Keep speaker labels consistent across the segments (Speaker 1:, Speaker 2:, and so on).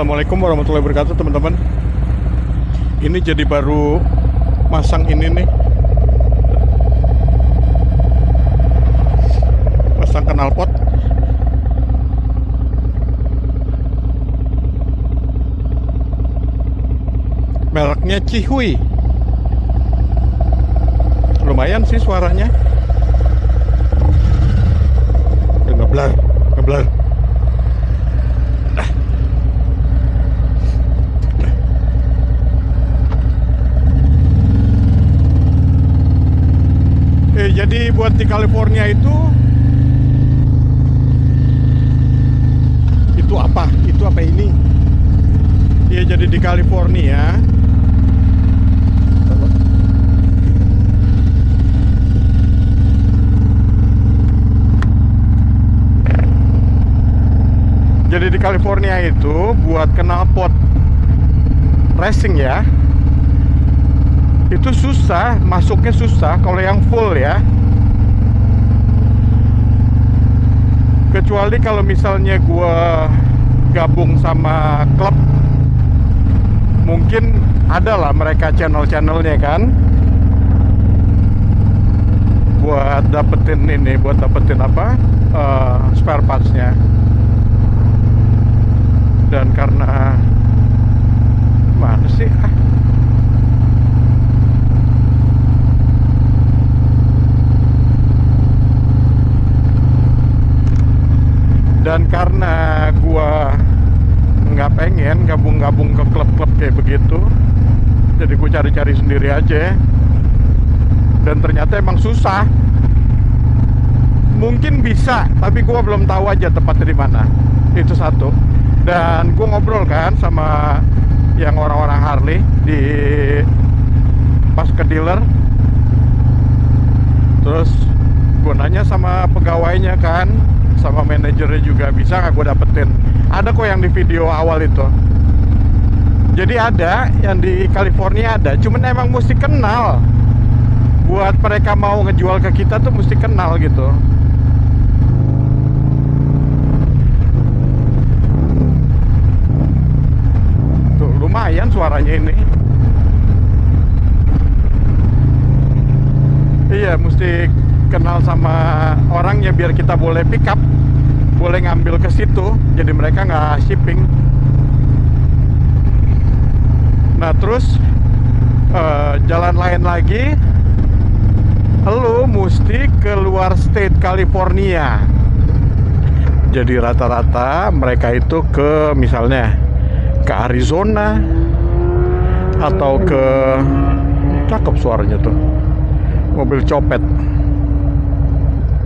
Speaker 1: Assalamualaikum warahmatullahi wabarakatuh teman-teman. Ini jadi baru masang ini nih, pasang knalpot. Mereknya Cihui. Lumayan sih suaranya. Ngeblar. Jadi buat di California itu apa? Itu apa ini? Ya jadi di California itu buat knalpot racing ya. Itu susah, masuknya susah kalau yang full ya. Kecuali kalau misalnya gua gabung sama klub, mungkin ada lah mereka channel-channelnya kan, buat dapetin apa, spare partsnya. Dan karena mana sih dan karena gua nggak pengen gabung-gabung ke klub-klub kayak begitu, jadi gua cari-cari sendiri aja. Dan ternyata emang susah. Mungkin bisa, tapi gua belum tahu aja tepatnya di mana. Itu satu. Dan gua ngobrol kan sama yang orang-orang Harley di pas ke dealer. Terus gua nanya sama pegawainya kan, sama manajernya juga, bisa nggak gue dapetin. Ada kok yang di video awal itu. Jadi ada yang di California ada, cuman emang mesti kenal. Buat mereka mau ngejual ke kita tuh mesti kenal gitu. Tuh lumayan suaranya ini. Iya, mesti kenal sama orangnya biar kita boleh pick up, boleh ngambil ke situ, jadi mereka nggak shipping. Nah terus jalan lain lagi, lu mesti keluar state California. Jadi rata-rata mereka itu ke misalnya ke Arizona atau ke, cakep suaranya tuh, mobil copet.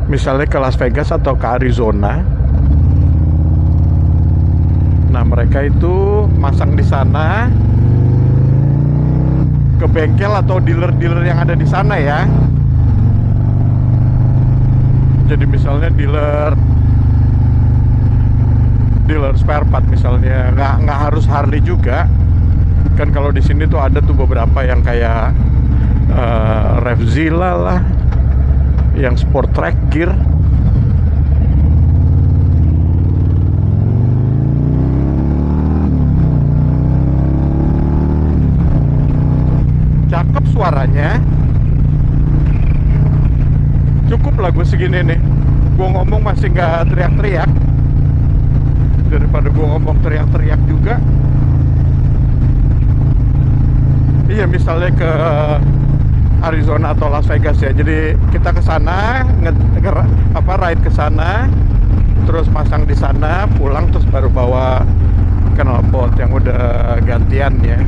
Speaker 1: Misalnya ke Las Vegas atau ke Arizona. Nah mereka itu masang di sana, ke bengkel atau dealer-dealer yang ada di sana ya. Jadi misalnya dealer spare part misalnya, nggak harus Harley juga. Kan kalau di sini tuh ada tuh beberapa yang kayak Revzilla lah, yang sport track gear. Cakep suaranya. Cukup lah gue segini nih. Gue ngomong masih nggak teriak-teriak. Daripada gue ngomong teriak-teriak juga. Iya, misalnya ke Arizona atau Las Vegas ya. Jadi kita ke sana, ride ke sana, terus pasang di sana, pulang terus baru bawa knalpot yang udah gantian ya.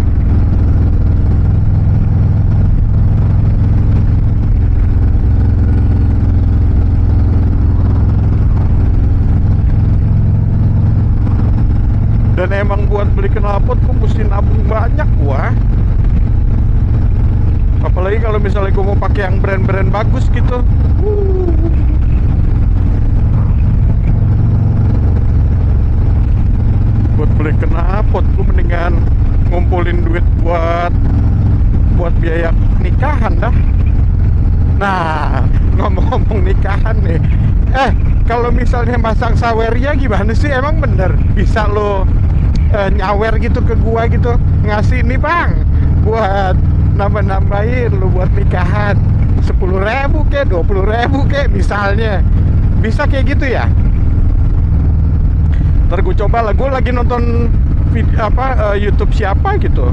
Speaker 1: Dan emang buat beli knalpot gue mesti nabung banyak gua. Apalagi kalau misalnya gue mau pakai yang brand-brand bagus gitu. Buat beli knalpot gue mendingan ngumpulin duit buat biaya nikahan dah. Nah, ngomong-ngomong nikahan nih, kalau misalnya masang saweria gimana sih? Emang bener bisa lo nyawer gitu ke gua gitu, ngasih nih bang buat nambah-nambahin lu buat nikahan 10.000 kek, 20.000 kek misalnya, bisa kayak gitu ya. Ntar gue coba lah, gue lagi nonton YouTube siapa gitu,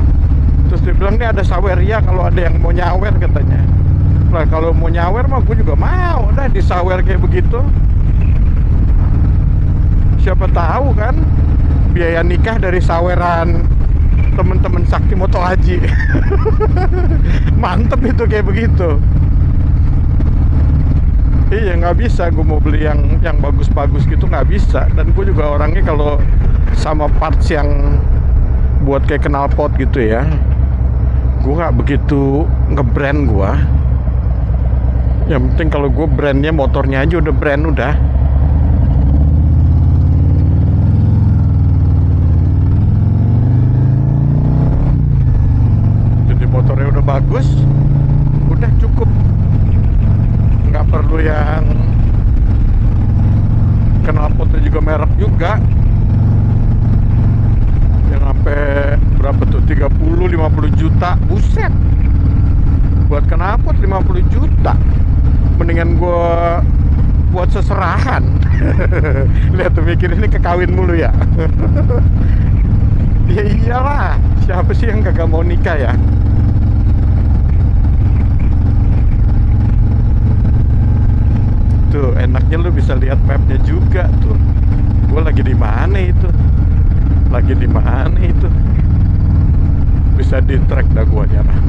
Speaker 1: terus dia bilang nih ada saweria kalau ada yang mau nyawer katanya. Nah kalau mau nyawer mah gue juga mau dah disawer kayak begitu. Siapa tahu kan biaya nikah dari saweran temen-temen Sakti Moto Haji. Mantep itu kayak begitu. Iya nggak bisa, gue mau beli yang bagus-bagus gitu nggak bisa. Dan gue juga orangnya kalau sama parts yang buat kayak knalpot gitu ya, gue nggak begitu nge-brand gue. Yang penting kalau gue brandnya motornya aja udah brand udah. Jadi motornya udah bagus, udah cukup. Nggak perlu yang knalpotnya juga merek juga. Yang sampai berapa tuh 30-50 juta, buset. Buat knalpot 50 juta. Mendingan gue buat seserahan. Lihat tuh mikir ini kekawin mulu ya. Ya iyalah, siapa sih yang kagak mau nikah ya? Tuh enaknya lu bisa lihat mapnya juga tuh. Gue lagi di mana itu? Lagi di mana itu? Bisa di track dah guanya lah.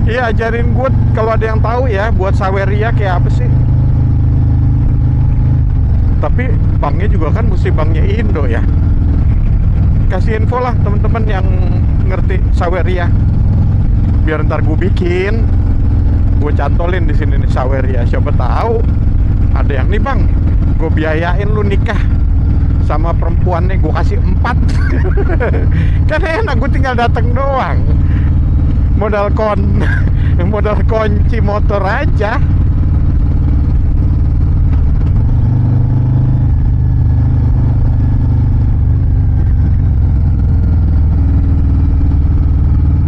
Speaker 1: Iya, ajarin gue kalau ada yang tahu ya buat saweria kayak apa sih. Tapi banknya juga kan mesti banknya Indo ya. Kasih info lah teman-teman yang ngerti saweria. Biar ntar gue bikin, gue cantolin di sini nih saweria. Siapa tahu ada yang nih bang, gue biayain lu nikah sama perempuannya, gue kasih 4. Kan enak, gue tinggal dateng doang. Modal kunci motor aja.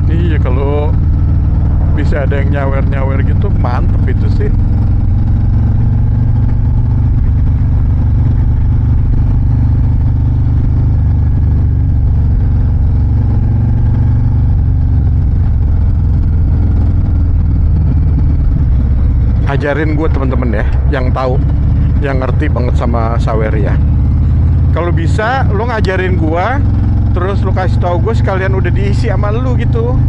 Speaker 1: Iya, kalau bisa ada yang nyawer-nyawer gitu mantep itu sih. Ajarin gue temen-temen ya, yang tahu, yang ngerti banget sama saweria. Kalau bisa, lo ngajarin gue, terus lo kasih tahu gue sekalian udah diisi sama lo gitu.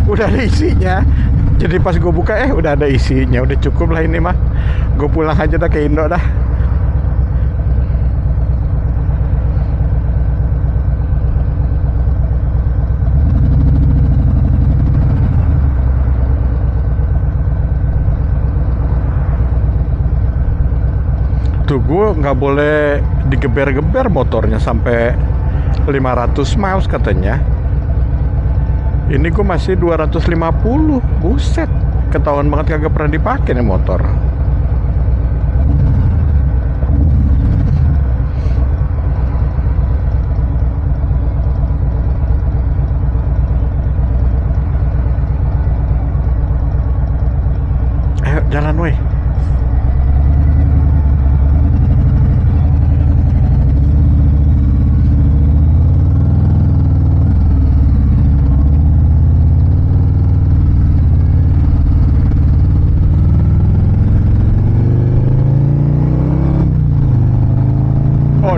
Speaker 1: Udah ada isinya. Jadi pas gue buka, udah ada isinya, udah cukup lah ini mah. Gue pulang aja dah ke Indo dah. Tuh gue nggak boleh digeber-geber motornya sampai 500 miles katanya. Ini gue masih 250. Buset, ketahuan banget kagak pernah dipakai nih motor. Ayo jalan weh.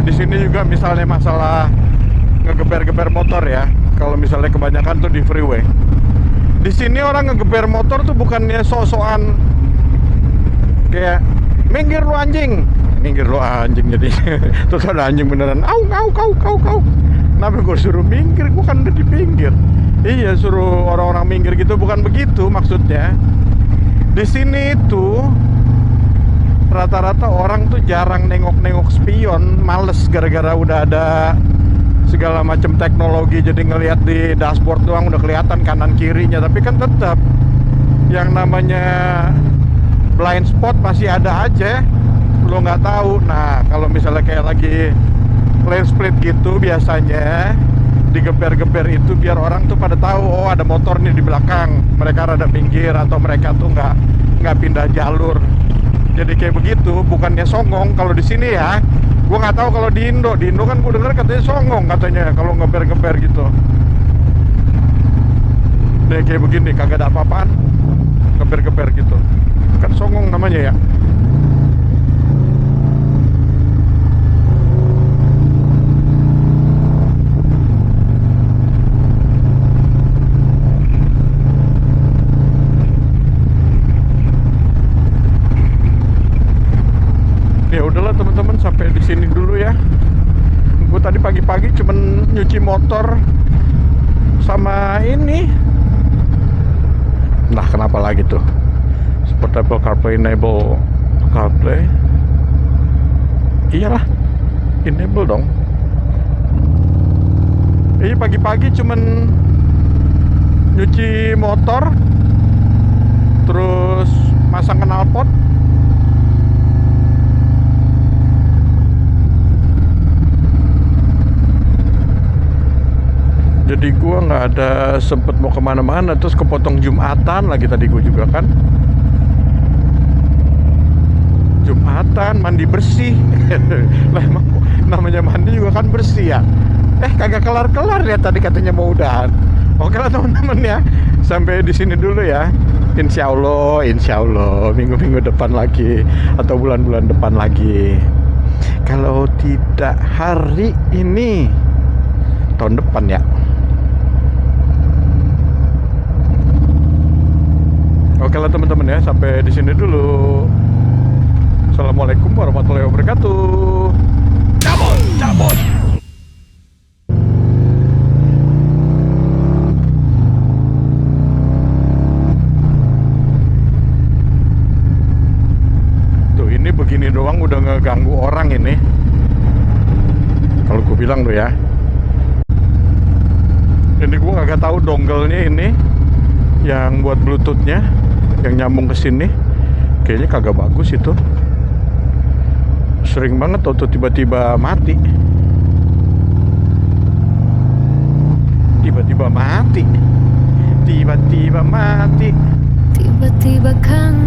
Speaker 1: Di sini juga misalnya masalah ngegeber-geber motor ya. Kalau misalnya kebanyakan tuh di freeway. Di sini orang ngegeber motor tuh bukannya sok-sokan kayak minggir lu anjing, minggir lu anjing jadi. Terus ada anjing beneran, au. Kenapa gue suruh minggir? Gue kan udah di pinggir. Iya, suruh orang-orang minggir gitu, bukan begitu maksudnya. Di sini tuh rata-rata orang tuh jarang nengok-nengok spion, males gara-gara udah ada segala macam teknologi, jadi ngelihat di dashboard doang udah kelihatan kanan kirinya, tapi kan tetap yang namanya blind spot masih ada aja, lo nggak tahu. Nah kalau misalnya kayak lagi lane split gitu, biasanya digeber-geber itu biar orang tuh pada tahu, oh ada motor nih di belakang, mereka rada pinggir atau mereka tuh nggak pindah jalur. Jadi kayak begitu, bukannya songong kalau di sini ya. Gua nggak tahu kalau di Indo kan gua denger katanya songong katanya kalau ngeber-ngeber gitu. Nih kayak begini kagak ada apa-apaan, ngeber-ngeber gitu, kan songong namanya ya. Ya udahlah teman-teman, sampai di sini dulu ya. Gue tadi pagi-pagi cuman nyuci motor sama ini. Nah kenapa lagi tuh? Portable CarPlay, enable CarPlay. Iyalah, enable dong. Ini pagi-pagi cuman nyuci motor, terus masang knalpot. Jadi gue nggak ada sempet mau kemana-mana, terus kepotong Jumatan lagi tadi gue juga kan. Jumatan mandi bersih. Lah emang namanya mandi juga kan bersih ya. Kagak kelar-kelar ya tadi katanya mau udahan. Oke lah teman-teman ya, sampai di sini dulu ya. Insya Allah minggu-minggu depan lagi atau bulan-bulan depan lagi. Kalau tidak hari ini, tahun depan ya. Oke lah teman-teman ya, sampai di sini dulu. Assalamualaikum warahmatullahi wabarakatuh. Cabut. Tuh ini begini doang udah ngeganggu orang ini. Kalau gue bilang tuh ya. Ini gue kagak tahu dongle-nya ini yang buat bluetoothnya yang nyambung ke sini kayaknya kagak bagus itu. Sering banget tuh tiba-tiba mati. Tiba-tiba mati. Tiba-tiba kangen.